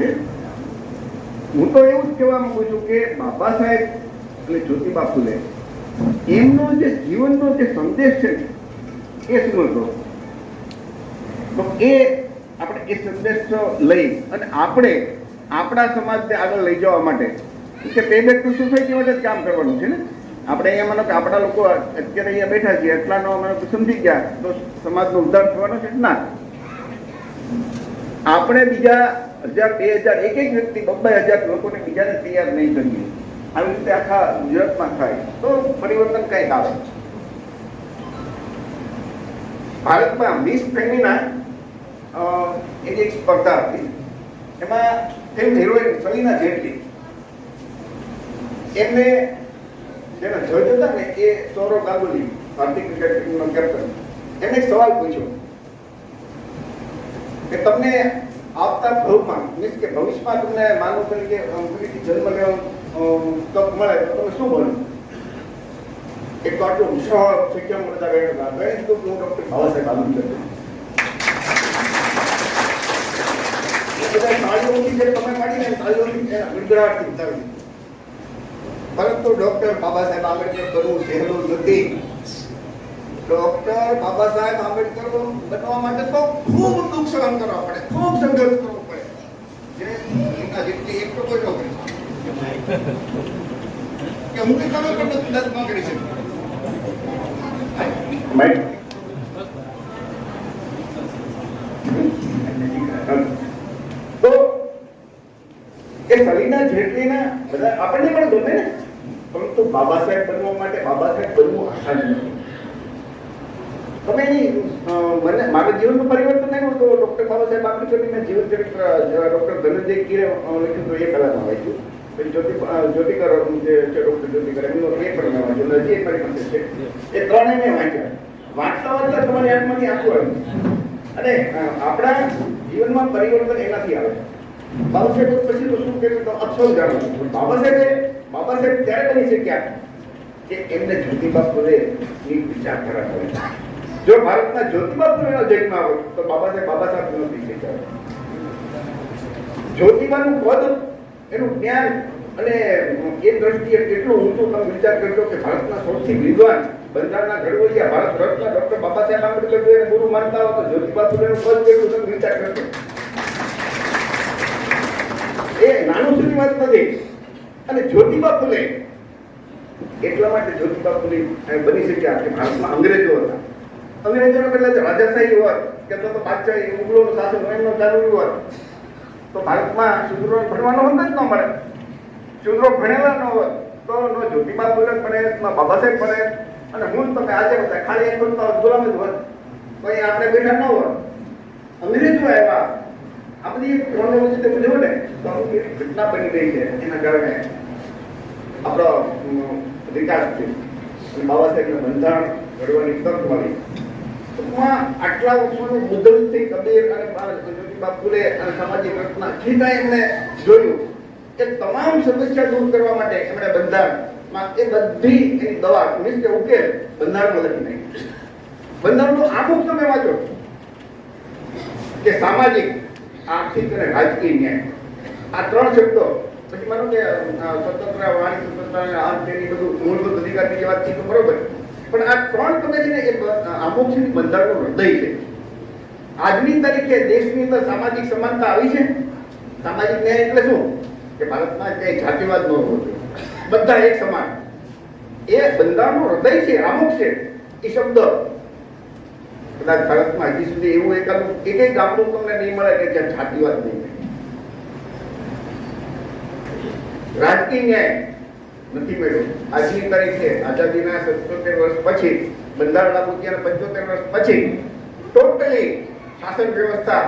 છે. હું તો એવું જ કહેવા માંગુ છું કે બાબા સાહેબ અને જ્યોતિબા ફૂલે એમનો જે જીવનનો જે સંદેશ છે એ શું હતો, તો એ આપણે એ સંદેશ લઈ અને આપણે આપણા સમાજને આગળ લઈ જવા માટે કે પે બેક ટુ સોસાયટી માટે જ કામ કરવાનું છે ને. આપણે અહીંયા માનો કે આપણા લોકો અત્યારે અહીંયા બેઠા છીએ એટલાનો માનો સમજી ગયા તો સમાજનો ઉદ્ધાર થવાનો છે ના. આપણે બીજા 1000, 2000, એક વ્યક્તિ 2,000 લોકોને બીજાને તૈયાર નહીં કરીએ, આવી રીતે આખા ગુજરાતમાં થાય તો પરિવર્તન કંઈક આવે. ભારતમાં મિસ ફેમિના એની એક સ્પર્ધા હતી, એમાં ફિલ્મ હિરોઈન સલીના જેટલી, એમને જેના જજ હતા ને એ સૌરવ ગાંગુલી, ભારતીય ક્રિકેટ ટીમનો કેપ્ટન, એમને એક સવાલ પૂછ્યો કે તમને આવતા ભવિષ્યમાં મીન્સ કે ભવિષ્યમાં તમને માનવ તરીકે ફરીથી જન્મ લેવાનો તક મળે તો તમે શું બનો? એક તો આટલું વિશાળ શિક્ષણ મળતા ગયા ગણિત તો હું ડૉક્ટર બાબા સાહેબ આંબેડકર બધા તાળીઓથી જે તમે પાડીને તાળીઓથી ગડગડાટથી ઉતારી, પરંતુ ડૉક્ટર બાબા સાહેબ આંબેડકર બનવું સહેલું નથી. ડૉક્ટર બાબા સાહેબ આંબેડકર બનવા માટે તો ખૂબ દુઃખ સહન કરવા પડે, ખૂબ સંઘર્ષ કરવો પડે, જેને જેટલી એક તો કોઈ ન કરી કે હું કે તમે પણ ન કરી શકું. તો એ સલીના જેટલીના બધા આપણને પણ ગમે ને, પરંતુ બાબા સાહેબ બનવા માટે બાબા સાહેબ બનવું આસાન નથી. તમે એની મને મારા જીવનનું પરિવર્તન આવ્યું તો ડૉક્ટર બાબા સાહેબ આંબેડકરના જીવન ચરિત્ર ડૉક્ટર ધનંજય ગીરે લખ્યું તો એ કલામાં વાંચ્યું, પછી જ્યોતિકર જે છે ડૉક્ટર જ્યોતિકર એમનું એ પણ મેં વાંચ્યું, હજી એક મારી પાસે છે, એ ત્રણેય મેં વાંચ્યા. વાંચતા વાંચતા તમારી આંખમાંથી આંખું આવ્યું. અને આપણા જીવનમાં પરિવર્તન એનાથી આવે. બાબા સાહેબ પછી તો શું કર્યું તો અક્ષર જાણવું. બાબા સાહેબ ત્યારે બની શક્યા કે એમને જ્યોતિબા ફૂલેની વિચારધારા કરી. જો ભારતના જ્યોતિબા ફૂલેનો જન્મ આવે તો બાબા સાહેબ નથી શક્યા. જ્યોતિબાનું પદ, એનું જ્ઞાન અને એ દ્રષ્ટિએ કેટલું ઊંચું તમે વિચાર કરશો કે ભારતના સૌથી વિદ્વાન બંધારણના ઘડવૈયા ભારત રત્ન ડૉક્ટર બાબા સાહેબ આંબેડકર ગુરુ માનતા હો તો જ્યોતિબા ફૂલેનું પદ કેટલું તમે વિચાર કરશો. એ નાનું સુધી વાત નથી. અને જ્યોતિબા ફૂલે એટલા માટે જ્યોતિબા ફૂલે બની શક્યા કે ભારતમાં અંગ્રેજો હતા. અંગ્રેજોને પહેલા રાજાશાહી હોત કે તો બાદશાહી મુગલોનું શાસન એમનો ચાલુ હોત તો ભારતમાં શૂદ્રોને ભણવાનો હોત જ ન મળે. શૂદ્રો ભણેલા ન હોત તો નો જ્યોતિબા ફૂલે ભણે, ન બાબા સાહેબ ભણે, અને હું તમે આજે બધા ખાલી એક કરતા હોત, ગુલામ જ હોત તો અહીં આપણે બેઠા ન હોત. અંગ્રેજો આવ્યા, આ બધી ક્રોનોલોજી તમે જુઓ ને તો અમુક એવી ઘટના બની રહી છે એના કારણે આપણો વિકાસ થયો અને બાબા સાહેબને બંધારણ ઘડવાની તક મળી. ટૂંકમાં આટલા વર્ષોનું બુદ્ધથી કબીર અને જ્યોતિબા ફૂલે અને સામાજિક ઘટના જે કાંઈ એમને જોયું એ તમામ સમસ્યા દૂર કરવા માટે એમણે બંધારણમાં એ બધી એની દવા મીન્સ કે ઉકેલ બંધારણમાં લખી નાખી. બંધારણનો આમુખ તમે વાંચો કે સામાજિક, આર્થિક અને રાજકીય ન્યાય, આ ત્રણ શબ્દો. પછી માનો કે સ્વતંત્ર વાણી સ્વતંત્ર તેની બધું મૂળભૂત અધિકારની વાત છે તો બરોબર, પણ આ ત્રણ તમે છે ને એ અમુક છે બંધારણનું હૃદય છે. આજની તારીખે દેશની અંદર સામાજિક સમાનતા આવી છે. સામાજિક ન્યાય એટલે શું કે ભારતમાં ક્યાંય જાતિવાદ ન હોવો જોઈએ, બધા એક સમાન. એ બંધારણનું હૃદય છે, અમુક છે એ શબ્દ. કદાચ ભારતમાં હજી સુધી એવું એક ગામડું તમને નહીં મળે કે જ્યાં જાતિવાદ નહીં. રાજકીય ન્યાય નથી મળ્યો. આજની તારીખે આઝાદીના 77 વર્ષ પછી, બંધારણ લાગુ થયાના 75 વર્ષ પછી ટોટલી શાસન વ્યવસ્થા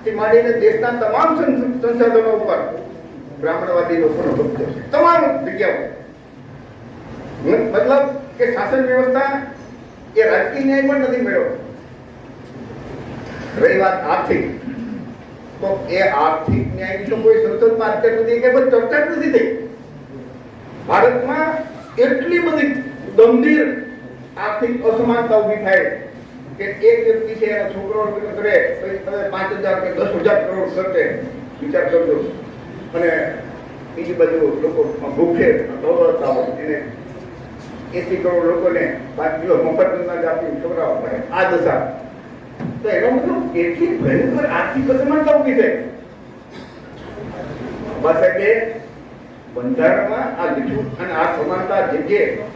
થી માંડીને દેશના તમામ સંસાધનો ઉપર બ્રાહ્મણવાદી લોકોનો કબજો છે, તમામ જગ્યાઓ. મતલબ કે શાસન વ્યવસ્થા એ રાજકીય ન્યાય પણ નથી મળ્યો. રહી વાત આર્થિક, તો એ આર્થિક ન્યાયની તો કોઈ સંસદમાં અત્યાર સુધી કે બધી ચર્ચા જ નથી થઈ. ભારતમાં એટલી બધી ગંભીર આર્થિક અસમાનતા ઊભી થાય કે એક વ્યક્તિ છે એના છોકરો કરે તો 5,000 કે 10,000 કરોડ ખર્ચે વિચાર કરજો. અને બીજી બાજુ લોકો ભૂખે દોડતા હોય એને 80 કરોડ લોકોને 5 કિલો મફત અનાજ આપી ખવડાવવા પડે, આ દશા. તો એનો મતલબ કેટલી ભયંકર આર્થિક અસમાનતા ઊભી થાય. બાબા સાહેબે બંધારણમાં આ લીધું અને આ સમાનતા જગ્યાએ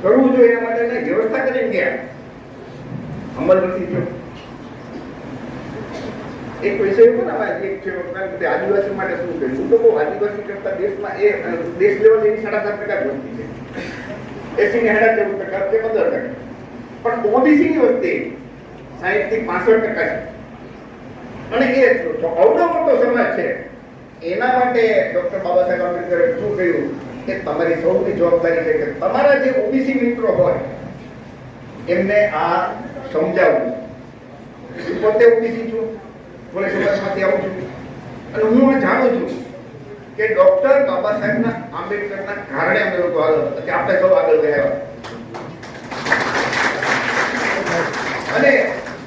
કરવું જોઈએ એના માટે વ્યવસ્થા કરીને ગયા, અમલ નથી થયો. એક વિષય પણ એક છે આદિવાસી માટે શું કહ્યું. હું તો બહુ આદિવાસી કરતા દેશમાં એ દેશ લેવલ એની 7.5% જ વસ્તી છે. 80 ને 14% કે 15%. પણ ઓબીસી ની વસ્તી 60 થી 65% છે. અને એ અવડો મોટો સમાજ છે. એના માટે ડોક્ટર બાબા સાહેબ આંબેડકરે શું કહ્યું કે તમારી સૌની જવાબદારી છે કે તમારા જે ઓબીસી મિત્રો હોય એમને આ સમજાવવું. હું પોતે ઓબીસી છું, કોલેજ સમાજમાંથી આવું છું, અને હું જાણું છું કે ડોક્ટર બાબા સાહેબના આંબેડકરના કારણે અમે લોકો આગળ આપણે સૌ આગળ ગયા. અને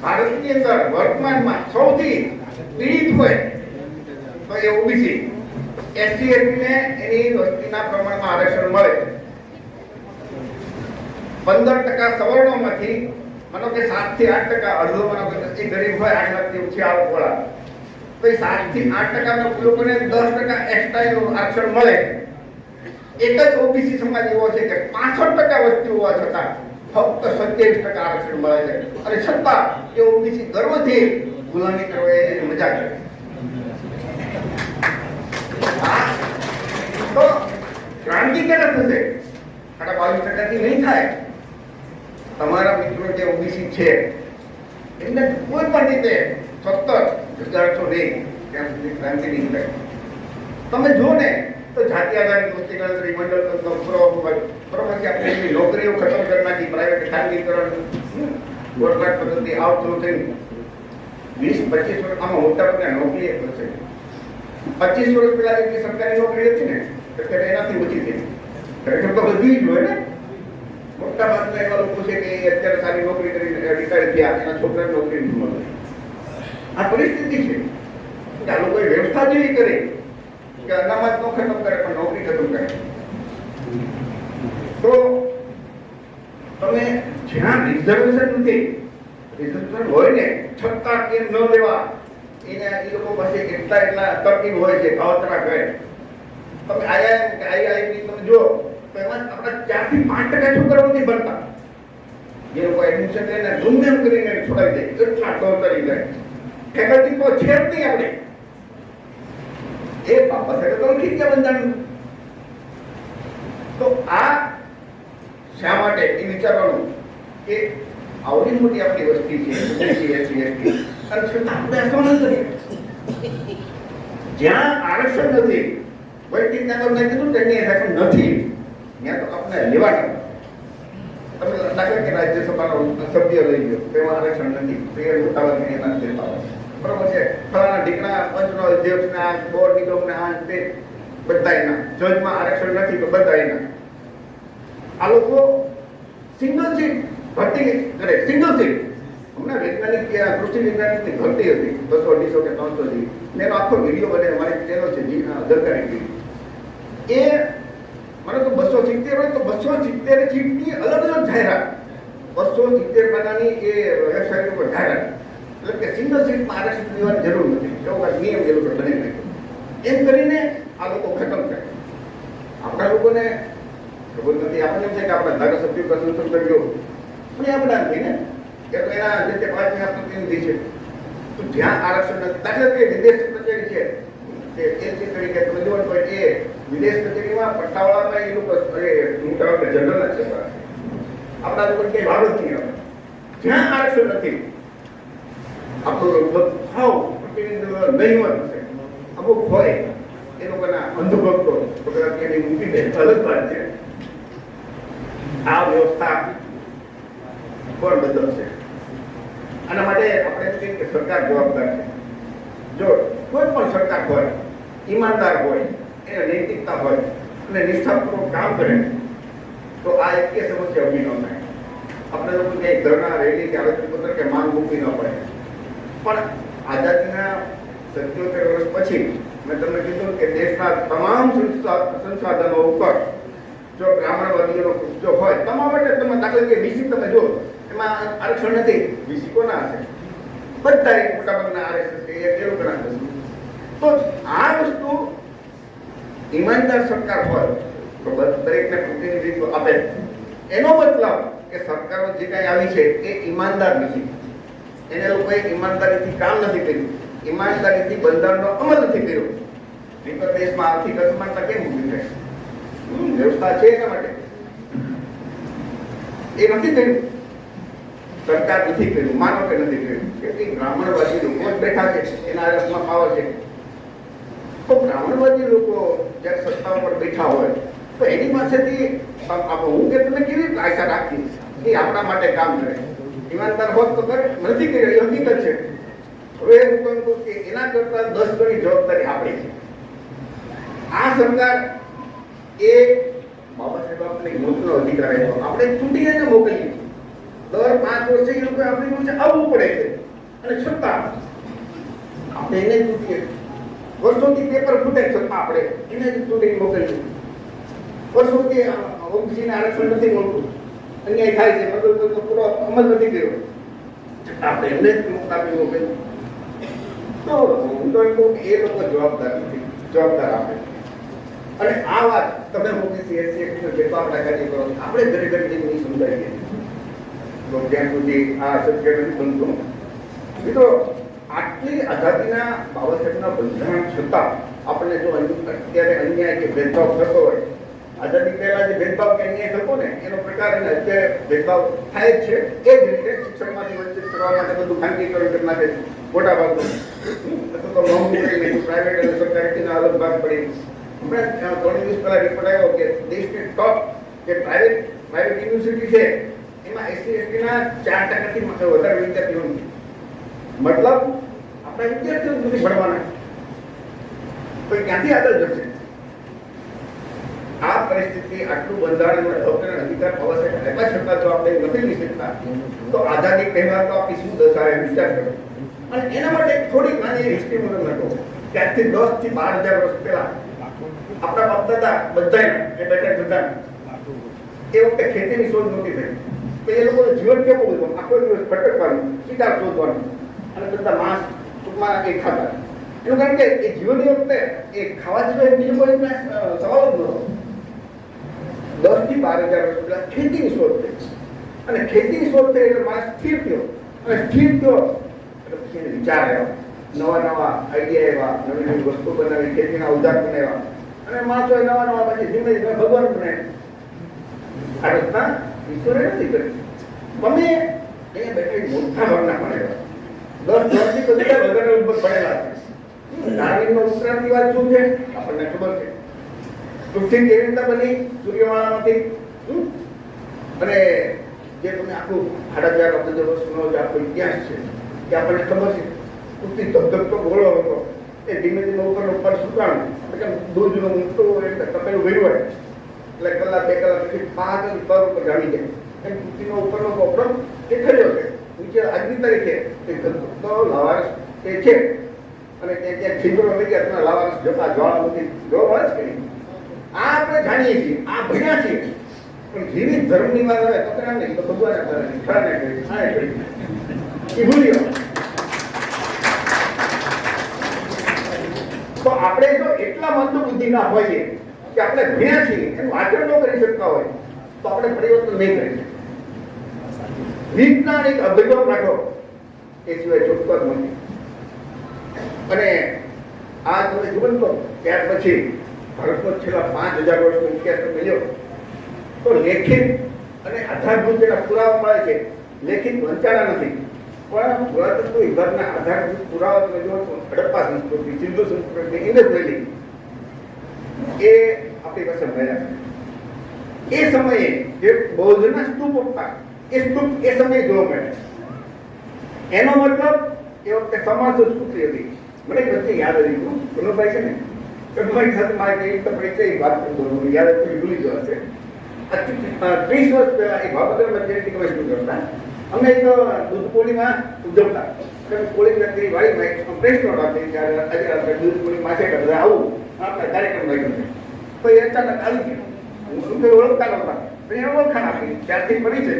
ભારતની અંદર વર્તમાનમાં સૌથી પીડિત હોય તો એ ઓબીસી. એસટી ને એની વસ્તીના પ્રમાણમાં આરક્ષણ મળે. 15% સવર્ણોમાંથી માનો કે 7 થી 8%, અડધો માનો કે એ ગરીબ હોય 8 લાખથી ઓછી આવકવાળા, તો એ 7 થી 8% લોકોને 10% એક્સ્ટ્રા આરક્ષણ મળે. એક જ ઓબીસી સમાજ એવો છે કે 65% વસ્તી હોવા છતાં ફક્ત 27% આરક્ષણ મળે છે. અને છતાં એ ઓબીસી ગર્વથી ગુલામી કરવા એની મજા કરે. તો ક્રાંતિ ક્યારે થશે? 22% થી નહીં થાય. તમારા મિત્રો જે ઓબીસી છે એમને કોઈ પણ રીતે સતત સુધારશો નહીં ત્યાં સુધી ક્રાંતિ નહીં થાય. તમે જો ને તો જાતિ આધારિત વસ્તી ગણતરી, મંડળ બરોબર છે, આપણે નોકરીઓ ખતમ કરી નાખી, પ્રાઇવેટ ખાનગીકરણ, કોન્ટ્રાક્ટ પદ્ધતિ આવતું થઈને 20-25 વર્ષ આમાં મોટા ભાગના નોકરી થશે. 25 વર્ષ પહેલા જેટલી સરકારી નોકરી હતી ને અત્યારે એનાથી ઓછી થઈ. ખરેખર તો બધી જ હોય ને. મોટા ભાગના એવા લોકો છે કે અત્યારે સારી નોકરી કરીને રિટાયર થયા, એના છોકરાને નોકરી નથી મળે. આ પરિસ્થિતિ છે કે આ લોકોએ વ્યવસ્થા જેવી કરી કે અનામત નો ખતમ કરે પણ નોકરી ખતમ કરે. તો તમે જ્યાં રિઝર્વેશન નથી, રિઝર્વેશન હોય ને છતાં કેમ ન લેવા, એને એ લોકો પાસે એટલા તરકીબ હોય છે, ભાવતરા કરે. તમે આઈઆઈટી તમે જો તો એમાં આપણા 4 થી 5% છોકરાઓ નથી ભણતા. જે લોકો એડમિશન લઈને ધૂમધામ કરીને છોડાવી દે, એટલા ટોર કરી જાય. ફેકલ્ટી તો છે જ નહીં આપણે. એ બાબા સાહેબ તો લખી ગયા બંધારણ. તો આ શા માટે એ વિચારવાનું કે આવડી મોટી આપણી વસ્તી છે, એસસી એસટી, અને છતાં આપણે અસમાન કરીએ. જ્યાં આરક્ષણ નથી, વૈદિક નાગર મેં કીધું તેની આરક્ષણ નથી, ત્યાં તો આપણે લેવાના. તમે દાખલા કે રાજ્યસભાનો સભ્ય લઈ ગયો, તેમાં આરક્ષણ નથી, તે મોટાભાગની એના દેતા બરોબર છે. ફલાણા ઢીકણા પંચનો અધ્યક્ષના, બોર્ડ નિગમના, આ તે બધા એના. જજમાં આરક્ષણ નથી તો બધા એના. આ લોકો સિંગલ સીટ ભરતી કરે, સિંગલ સીટ. હમણાં વૈજ્ઞાનિક કૃષિ વૈજ્ઞાનિકની ભરતી હતી 200, 250 કે 300 થી. મેં આખો વિડીયો બનાવ્યો, મારી ચેનલ છે દરકારી. એ મને તો 270 હોય તો 270 સીટની અલગ અલગ જાહેરાત, 270 પાનાની એ વેબસાઇટ ઉપર જાહેરાત. એટલે કે સિંગલ સીટમાં આરક્ષણ દેવાની જરૂર નથી, એવો કાંઈક નિયમ એ લોકો બની નાખ્યો. એમ કરીને આ લોકો ખતમ કરે. આપણા લોકોને ખબર નથી, આપણને એમ છે કે આપણા ધારાસભ્યો પ્રશંસન કર્યો પણ એ આપણા નથી ને, કે તો એના જે તે પાર્ટીના પ્રતિનિધિ છે. તો જ્યાં આરક્ષણ નથી, દાખલા કે વિદેશ કચેરી છે તે એલસી તરીકે તમે જોવો તો એ વિદેશ કચેરીમાં પટ્ટાવાળામાં એ લોકો મોટા જનરલ જ છે. આપણા લોકો કઈ વાળો જ નહીં આવે. જ્યાં આરક્ષણ નથી આપણું ભાવ પ્રતિનિધિ નહીં હોય. અમુક હોય એ લોકોના અંધભક્તો એની મૂકી દે, અલગ વાત છે. આ વ્યવસ્થા કોણ બદલશે? આના માટે આપણે એમ કહીએ કે સરકાર જવાબદાર છે. જો કોઈ પણ સરકાર હોય, ઈમાનદાર હોય, એને નૈતિકતા હોય અને નિષ્ઠાપૂર્વક કામ કરે તો આ એક સમસ્યા ઊભી ન થાય. આપણે લોકો ક્યાંય ધરણા, રેલી કે આવેદનપત્ર કે માંગ મૂકવી ન પડે. પણ આઝાદીના 77 વર્ષ પછી મેં તમને કીધું કે દેશના તમામ સંસાધનો ઉપર જો બ્રાહ્મણવાદીઓનો કબજો હોય, તમામ માટે તમે દાખલા કે વીસી તમે જો એમાં આરક્ષણ નથી, વીસી કોના હશે? બધા મોટાભાગના આરએસએસ કે એ લોકોના હશે. તો આ વસ્તુ ઈમાનદાર સરકાર હોય તો દરેકને પ્રતિનિધિત્વ આપે. એનો મતલબ કે સરકારો જે કાંઈ આવી છે એ ઈમાનદાર નથી, એને લોકોએ ઈમાનદારીથી કામ નથી કર્યું, ઈમાનદારીથી બંધારણનો અમલ નથી કર્યો. નહીં તો દેશમાં આર્થિક અસમાનતા કેમ ઊભી થાય? વ્યવસ્થા છે એના માટે એ નથી કર્યું, સરકાર નથી કર્યું, માનો કે નથી કર્યું. કે બ્રાહ્મણવાદી લોકો જ બેઠા છે, એના હાથમાં પાવર છે. તો બ્રાહ્મણવાદી લોકો જ્યારે સત્તા ઉપર બેઠા હોય તો એની પાસેથી હું કે તમે કેવી રીતે આશા રાખી કે આપણા માટે કામ કરે? ઈમાનદાર હોત તો કરે, નથી કર્યું, એ હકીકત છે. હવે હું કહું કે એના કરતા 10 ગણી જવાબદારી આપણી છે. આ સરકાર એ બાબા સાહેબ આપણે મોટનો અધિકાર આપ્યો, આપણે ચૂંટીને મોકલીએ. દર 5 વર્ષે એ લોકો આપણી પાસે આવવું પડે છે અને છતાં આપણે એને ચૂંટીએ. વર્ષોથી પેપર ફૂટે છતાં આપણે એને જ ચૂંટીને મોકલીએ. વર્ષોથી ઓબીસીને આરક્ષણ નથી મળતું, અન્યાય થાય છે, મતલબ પૂરો અમલ નથી કર્યો, આપણે એમને જ આપી મોકલીએ. તો હું તો એમ કહું કે એ લોકો જવાબદાર નથી, જવાબદાર આપે. અને આ વાત તમે મોકલી એસસી એક્ટનો જેટલો આપણે કાર્ય કરો, આપણે ઘરે ઘરે નહીં સમજાવીએ તો જ્યાં સુધી આ શક્ય નથી બનતું. મિત્રો, આટલી આઝાદીના બાબા સાહેબના બંધારણ છતાં આપણને જો અત્યારે અન્યાય કે ભેદભાવ થતો હોય, આઝાદી પહેલા જે ભેદભાવ કે અન્યાય થતો ને એનો પ્રકાર એને અત્યારે ભેદભાવ થાય જ છે. એ જ રીતે શિક્ષણમાંથી વંચિત કરવા માટે બધું ખાનગીકરણ કરી નાખે મોટા ભાગનું, અથવા તો મોંઘું કરી નાખ્યું, પ્રાઇવેટ અને સરકારીના અલગ ભાગ પડી. હમણાં 3 દિવસ પહેલા રિપોર્ટ આવ્યો કે દેશની ટોપ જે પ્રાઇવેટ યુનિવર્સિટી છે એમાં એસસી એસટીના 4%થી વધારે વિદ્યાર્થીઓ નથી. મતલબ આપણા વિદ્યાર્થીઓ નથી ભણવાના, તો ક્યાંથી આગળ જશે? આ પરિસ્થિતિ, આટલું બંધારણ અધિકાર બાબા સાહેબ આપ્યા છતાં જો આપણે નથી લઈ શકતા તો આઝાદી પહેલા તો આપણી શું દશા એ વિચાર કરો. અને એના માટે થોડીક નાની હિસ્ટ્રી મને લખો કે આજથી 10 થી 12 હજાર વર્ષ પહેલા આપણા બાપ દાદા બધા એ બેઠા જતા એ વખતે ખેતીની શોધ નહોતી થઈ, તો એ લોકોનું જીવન કેવું હતું? આખો દિવસ ભટકવાનું, શિકાર શોધવાનું અને બધા માંસ ટૂંકમાં એ ખાતા. એનું કારણ કે એ જીવનની વખતે એ ખાવા સિવાય બીજો કોઈ સવાલ જ નહોતો. 10 થી 12 હજાર વર્ષ પહેલા ખેતીની શોધ થઈ, અને ખેતીની શોધ થઈ એટલે માણસ સ્થિર થયો, અને સ્થિર થયો એટલે પછી એને વિચાર આવ્યો, નવા નવા આઈડિયા આવ્યા, નવી નવી વસ્તુ બનાવી, ખેતીના અવજાર બનાવ્યા, અને માણસોએ નવા પછી ધીમે ધીમે ભગવાન બનાવ્યા. આ રચના ઈશ્વરે નથી કરી. તમે અહીંયા બેઠા મોટા ભાગના ભણેલા 10 થી બધા વધારે ઉપર ભણેલા છે. ડાર્વિનનો ઉત્ક્રાંતિવાદ શું છે આપણને ખબર છે. પૃથ્વી કેવી રીતે બની? સૂર્યમાળામાંથી. અને જે તમે આખું 4,500 અબજ વર્ષનો જે આખો ઇતિહાસ છે એ આપણને ખબર છે. પૃથ્વી ધબધબતો ગોળો હતો, એ ધીમે ધીમે ઉપર સુકાણું, એટલે દૂધનું ઊંચું એટલે તપેલું ભર્યું હોય એટલે કલાક 2 કલાક પછી 5 સ્તર ઉપર જામી જાય. એમ પૃથ્વીનો ઉપરનો કોપરો એ ઠર્યો છે. નીચે આજની તારીખે એ ધબધબતો લાવારસ એ છે, અને ત્યાં છિદ્રો લઈ ગયા તમે લાવારસ જતા જ્વાળામુખી જોવા મળે છે કે નહીં? આ આપણે જાણીએ છીએ, આ ભણ્યા છીએ. પણ જેવી ધર્મની વાત આવે તો કરા નહીં, તો ભગવાન કરે નહીં, ખરા ને કરી, હા એ કરી એ ભૂલી ગયો. તો આપણે જો એટલા મંદ બુદ્ધિના હોઈએ કે આપણે ભણ્યા છીએ એનું આચરણ ન કરી શકતા હોય તો આપણે પરિવર્તન નહીં કરી શકીએ. વિજ્ઞાનિક અભિગમ રાખો એ સિવાય છૂટકો જ નથી. અને આ તમે જુઓ તો ત્યાર પછી ભારતનો છેલ્લા 5,000 વર્ષનો ઇતિહાસ મળ્યો તો લેખિત અને આધારભૂત જેના પુરાવા મળે છે, લેખિત વંચાણા નથી, પણ પુરાતત્વ વિભાગના આધારભૂત પુરાવા તમે જુઓ તો હડપ્પા સંસ્કૃતિ, સિંધુ સંસ્કૃતિ, ઇન્ડસ વેલી એ આપણી પાસે મળ્યા છે. એ સમયે જે બૌદ્ધના સ્તૂપ હતા એ સ્તૂપ એ સમયે જોવા મળ્યા. એનો મતલબ એ વખતે સમાજ સંસ્કૃતિ હતી. મને વચ્ચે યાદ આવ્યું, કનુભાઈ છે ને, કનુભાઈ સાથે મારે કઈ રીતે પરિચય વાત કરતો યાદ ભૂલી ગયો હશે. 30 વર્ષ પહેલા એ ભાવનગરમાં જેથી કમિશન કરતા અમે તો દૂધ પૂર્ણિમા ઉજવતા કોળી નગરી વાડીમાં એક પ્રેસ નોટ આપી ત્યારે આજે આપણે દૂધ પૂર્ણિમા છે કે આવું આપણે કાર્યક્રમ રાખ્યો છે તો એ અચાનક આવી ગયો હું કોઈ ઓળખતા નહોતા પણ એને ઓળખાણ આપી ત્યારથી પડી છે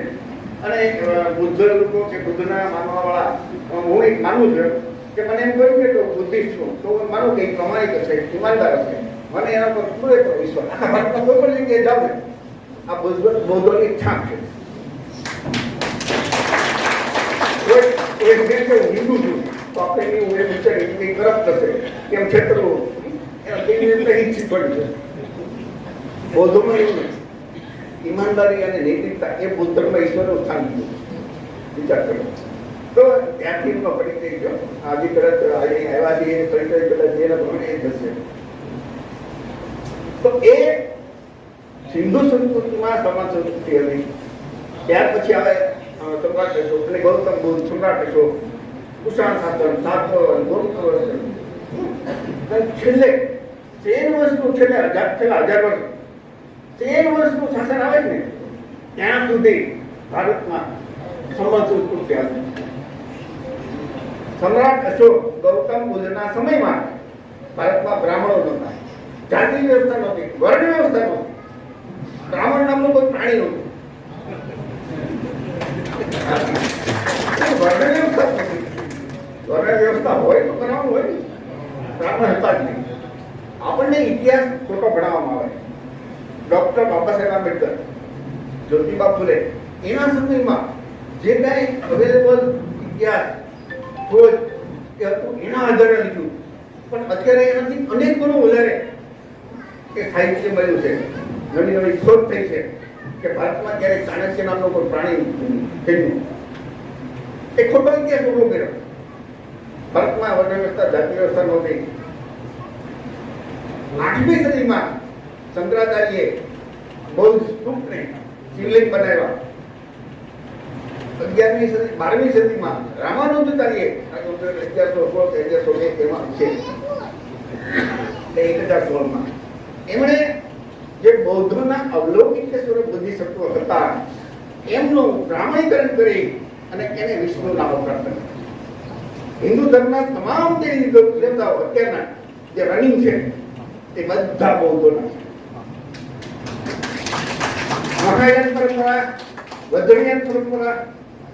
અને બુદ્ધ લોકો કે બુદ્ધના માનવાવાળા હું એક માનું છું કે મને એમ કહ્યું કે બુદ્ધિસ્ટ છું તો હું માનું કે પ્રમાણિક હશે ઈમાનદાર હશે મને એના પર પૂરેપૂરો વિશ્વાસ આખા ભારતમાં કોઈ પણ જગ્યાએ જાવ ને આ બૌદ્ધોની છાપ છે હિન્દુ છું તો આપણે હું એ વિચારી કંઈ કરપ્ટ થશે કેમ છેતરવું એના કેવી રીતે હિંસી પડી છે બૌદ્ધોમાં એવું નથી ઈમાનદારી અને નૈતિકતા એ બૌદ્ધ ધર્મમાં ઈશ્વરનું સ્થાન દીધું વિચાર કરો તો ત્યાંથી એમનો પરિચય ગયો આજે કદાચ આજે આવ્યા છે એ પરિચય કદાચ એના પ્રમાણે એ જશે તો એ સિંધુ સંસ્કૃતિમાં સમાજ સંસ્કૃતિ હતી ત્યાર પછી આવે સમ્રાટ અશોક અને ગૌતમ બુદ્ધ સમ્રાટ અશોક કુષાણ શાસન સાતવન ગૌતમ છેલ્લે 13 વર્ષનું છેલ્લા 1000 વર્ષ 13 વર્ષનું શાસન આવે ને ત્યાં સુધી ભારતમાં સમાજ સંસ્કૃતિ હતી સમ્રાટ અશોક ગૌતમ બુદ્ધના સમયમાં ભારતમાં બ્રાહ્મણો નહોતા જાતિ વ્યવસ્થા નહોતી વર્ણ વ્યવસ્થા નહોતી બ્રાહ્મણ નામનું કોઈ પ્રાણી નહોતું વર્ણ વ્યવસ્થા હોય તો બનાવવું હોય બ્રાહ્મણ હતા જ નહીં આપણને ઇતિહાસ ખોટો ભણાવવામાં આવે ડોક્ટર બાબા સાહેબ આંબેડકર જ્યોતિબા ફૂલે એના સમયમાં જે કાંઈ અવેલેબલ ઇતિહાસ ખોજ એ હતું એના આધારે લીધું પણ અત્યારે એનાથી અનેક ગણું વધારે એ સાહિત્ય મળ્યું છે નવી નવી શોધ થઈ છે કે ભારતમાં ક્યારેક ચાણક્ય નામનો કોઈ પ્રાણી થયું એ ખોટો ઇતિહાસ ઉભો કર્યો ભારતમાં વર્ણ વ્યવસ્થા જાતિ વ્યવસ્થા નહોતી 8મી સદીમાં શંકરાચાર્યે બૌદ્ધ સ્તૂપને શિવલિંગ બનાવ્યા 12મી સદીમાં રામાનુજાચાર્યે 1116 એમાં છે 1016માં એમણે જે બૌદ્ધોના અવલૌકિક બોધિસત્વ હતા એમનું બ્રાહ્મણીકરણ કરી અને એને વિષ્ણુના અવતાર કર્યા હિન્દુ ધર્મના તમામ દેવી દેવતાઓ અત્યારના જે રનિંગ છે એ બધા બૌદ્ધોના છે મહાયાન પરંપરા વજ્રયાન પરંપરા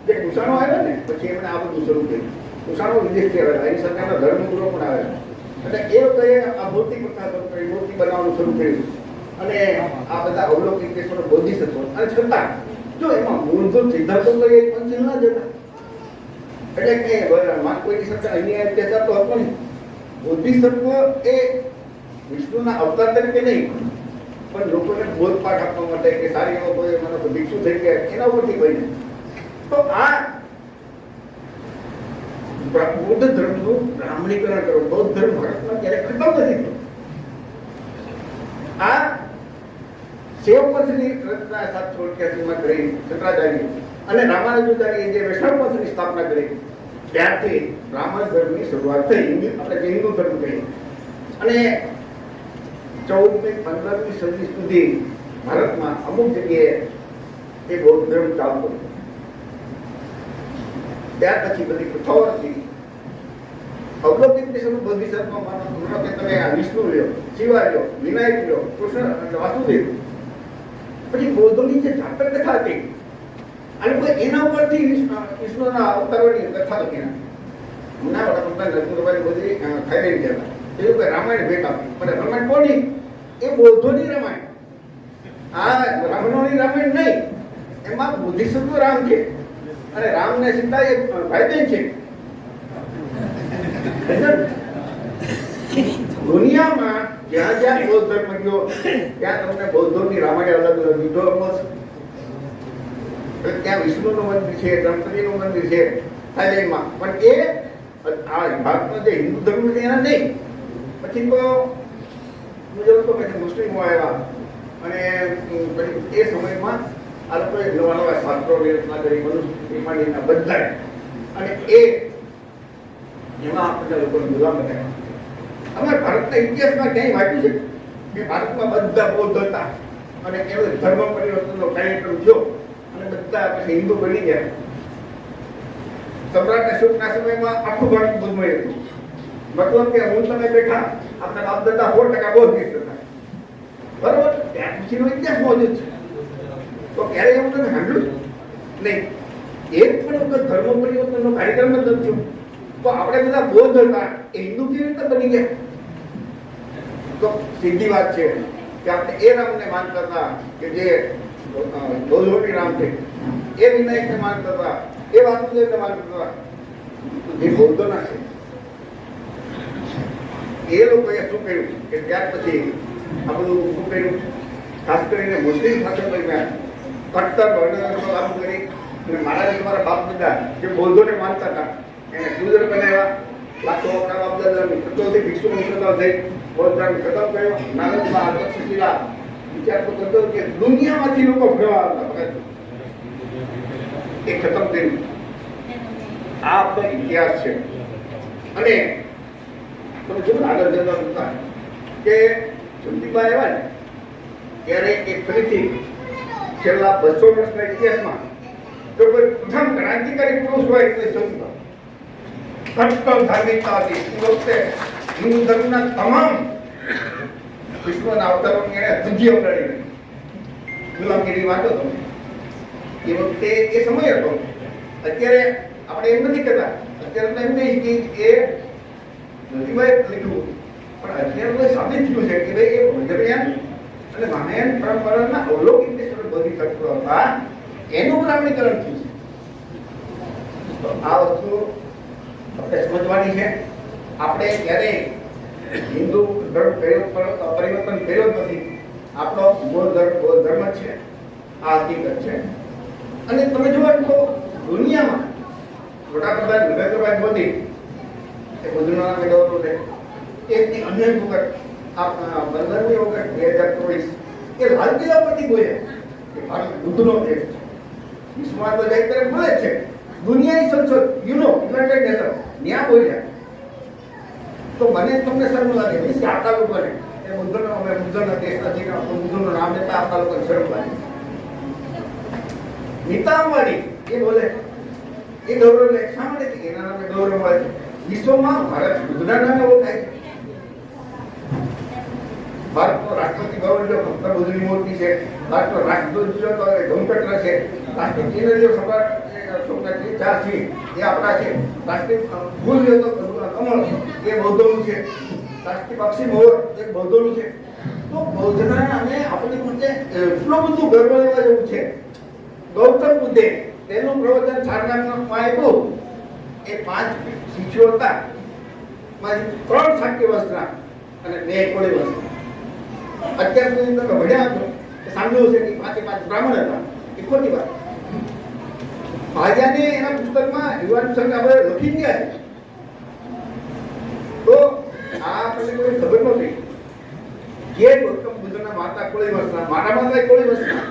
જે કુષાણો આવ્યા ને પછી એમણે આ બધું શરૂ કર્યું કુષાણો વિદેશથી આવેલા એની સાથે એના ધર્મગુરુઓ પણ આવેલા એટલે એ વખતે આ મૂર્તિ પ્રથા શરૂ કરી મૂર્તિ બનાવવાનું શરૂ કર્યું અને આ બધા અવલૌકિક બોધિસત્વ અને છતાં જો એમાં મૂળભૂત સિદ્ધાંતો તો એ પંચીલ ના જતા એટલે કે કોઈની સાથે અન્યાય અત્યાચાર તો હતો નહીં બોધિસત્વ એ વિષ્ણુના અવતાર તરીકે નહીં પણ લોકોને બોધપાઠ આપવા માટે કે સારી એવો કોઈ મને ભિક્ષુ થઈ ગયા એના ઉપરથી બની તો આ બૌદ્ધ ધર્મનું બ્રાહ્મણીકરણ કરો બૌદ્ધ ધર્મ ભારતમાં ક્યારેક ખતમ નથી થયો આ સેવ પંથની રચના 788માં કરી શંકરાચાર્ય અને રામાનુજાચાર્યે જે વૈષ્ણવ પંથની સ્થાપના કરી ત્યારથી બ્રાહ્મણ ધર્મની શરૂઆત થઈ આપણે જે હિન્દુ ધર્મ કહીએ અને 14મી 15મી સદી સુધી ભારતમાં અમુક જગ્યાએ એ બૌદ્ધ ધર્મ ચાલતો ત્યાર પછી બધી પ્રથાઓ હતી અવલૌકિક બોધિસત્વ માનો કે તમે આ વિષ્ણુ લ્યો શિવા લ્યો વિનાયક લ્યો કૃષ્ણ વાસુદેવ પછી બૌદ્ધોની જે જાતક કથા હતી અને કોઈ એના ઉપરથી વિષ્ણુના અવતારોની કથા લખી નાખી હમણાં વડાપ્રધાન નરેન્દ્રભાઈ મોદી થાઈલેન્ડ ગયા હતા એવું કે રામાયણ ભેટ આપી પણ રામાયણ કોની એ બૌદ્ધોની રામાયણ આ બ્રાહ્મણોની રામાયણ નહીં એમાં બોધિસત્વ રામ છે અને રામ ને સીતા એ ભાઈ બહેન છે દુનિયામાં જ્યાં જ્યાં બૌદ્ધ ધર્મ ગયો ત્યાં તમને બૌદ્ધોની રામાયણ અલગ અલગ યુદ્ધો મળશે ત્યાં વિષ્ણુનું મંદિર છે ગણપતિનું મંદિર છે થાઈલેન્ડમાં પણ એ આ ભારતનો જે હિન્દુ ધર્મ છે એના નહીં પછી તો મુજબ તો પછી મુસ્લિમો આવ્યા અને પછી એ સમયમાં આ લોકોએ નવા નવા શાસ્ત્રોની રચના કરી મનુસ્મૃતિ માંડીના બધા અને એમાં આપણને લોકોને ગુલામ બનાવ્યા અમારા ભારતના ઇતિહાસમાં ક્યાંય વાંચ્યું છે કે ભારતમાં બધા બૌદ્ધ હતા અને એનો ધર્મ પરિવર્તનનો કાર્યક્રમ થયો અને બધા પછી હિન્દુ બની ગયા સમ્રાટ અશોકના સમયમાં આખું ભારત બુદ્ધમય હતું. મતલબ કે હું તમે બેઠા આપણા બાપ દાદા 100% બૌદ્ધિસ્ટ હતા. બરોબર? ત્યાર પછીનો ઇતિહાસ મોજૂદ છે. તો ક્યારેય એવું તમે સાંભળ્યું નહીં. એક પણ વખત ધર્મ પરિવર્તનનો કાર્યક્રમ જ નથી થયો. તો આપણે બધા બૌદ્ધ હતા એ હિન્દુ કેવી રીતે બની ગયા? તો સીધી વાત છે કે આપણે એ રામને માનતા હતા કે જે બૌદ્ધોની રામ છે, એ વિનાયકને માનતા હતા, એ વાસુદેવને માનતા હતા, જે બૌદ્ધોના છે. એ લોકોએ શું કર્યું કે ત્યાર પછી આ બધું શું કર્યું, ખાસ કરીને મુસ્લિમ શાસન દરમિયાન કટ્ટર વર્ણનો લાગુ કરી અને મારા તમારા બાપ દાદા જે બૌદ્ધોને માનતા હતા એને સુંદર બનાવ્યા. લાખો આપણા બાપ દાદાની તત્વથી ભિક્ષુ મુક્તતા થઈ બૌદ્ધ ધર્મ ખતમ કર્યો. નાલંદા તક્ષશિલા વિચાર તો કરતો કે દુનિયામાંથી લોકો ભણવા આવતા એ ખતમ થયું. આ આપણો ઇતિહાસ છે. અને તમે જો આગળ જતા હતા કે જ્યોતિબા આવ્યા ને ત્યારે એ ફરીથી છેલ્લા 200 વર્ષના ઇતિહાસમાં જો કોઈ પ્રથમ ક્રાંતિકારી પુરુષ હોય એટલે જ્યોતિબા. કટ્ટર ધાર્મિકતા હતી. એ વખતે હિન્દુ ધર્મના તમામ વિશ્વના અવતારોની એણે ધુજી ઉડાડી. ગુલામગીરી વાંચો તમે એ વખતે એ સમય હતો. અત્યારે આપણે એમ નથી કહેતા, અત્યારે તો એમ નહીં કે એ જ્યોતિબાએ લીધું, પણ અત્યારે સાબિત થયું છે કે ભાઈ એ વજ્રયાન અને મહાયાન પરંપરાના અવલોકિત બધી તત્વો હતા એનું પ્રમાણીકરણ થયું છે. તો આ વસ્તુ આપણે સમજવાની છે. આપણે ક્યારેય હિન્દુ ધર્મ પરિવર્તન કર્યો જ નથી. આપણો મૂળ ધર્મ બૌદ્ધ ધર્મ જ છે. આ હકીકત છે. અને તમે જોવા તો દુનિયામાં વડાપ્રધાન નરેન્દ્રભાઈ મોદી એ બુદ્ધના મેળવતો છે. એકની અન્ય વખત 15મી ઓગસ્ટ 2024 એ લાલ કિલ્લા પરથી બોલ્યા કે ભારત બુદ્ધનો દેશ છે. વિશ્વમાં તો જાય ત્યારે બોલે છે. દુનિયાની સંસદ યુનાઇટેડ નેશન ત્યાં બોલ્યા. તો મને તમને શરમ લાગે કે આપણા લોકોને એ બુદ્ધનો અમે બુદ્ધના દેશના છીએ, બુદ્ધનું નામ લેતા આપણા લોકોને શરમ લાગે. નીતા અંબાણી એ બોલે એ ગૌરવ લે. શા માટે છે? એના નામે ગૌરવ મળે છે. વિશ્વમાં ભારત બુદ્ધના નામે ઓળખાય છે. ભારતનો રાષ્ટ્રપતિ ભવન જો ફક્ત બુદ્ધની મૂર્તિ છે. ભારતનો રાષ્ટ્રધ્વજ જો તો ધૂમચક્ર છે. રાષ્ટ્રીય ચિહ્ન જો સમ્રાટ અશોકના ચાર છે એ આપણા છે. રાષ્ટ્રીય ફૂલ જો તો કમળ એ બૌદ્ધોનું છે. રાષ્ટ્રીય પક્ષી મોર એ બૌદ્ધોનું છે. તો બૌદ્ધના નામે આપણી પાસે એટલું બધું ગર્વ લેવા જેવું છે. ગૌતમ બુદ્ધે તેનું પ્રવચન સારનાથમાં આપ્યું. એ 5 શિષ્યો હતા, 3 શાક્ય વંશના અને 2 કોળી વંશના. અત્યાર સુધી તમે ભણ્યા છો કે સાંભળ્યું છે કે 5 બ્રાહ્મણ હતા. એ ખોટી વાત. ભાજાને એના પુસ્તકમાં યુવાન સંઘ આપણે લખી ગયા છે. તો આ આપણને કોઈ ખબર નહોતી કે ગૌતમ બુદ્ધના માતા કોળી વંશના, મારા માતા કોળી વંશના.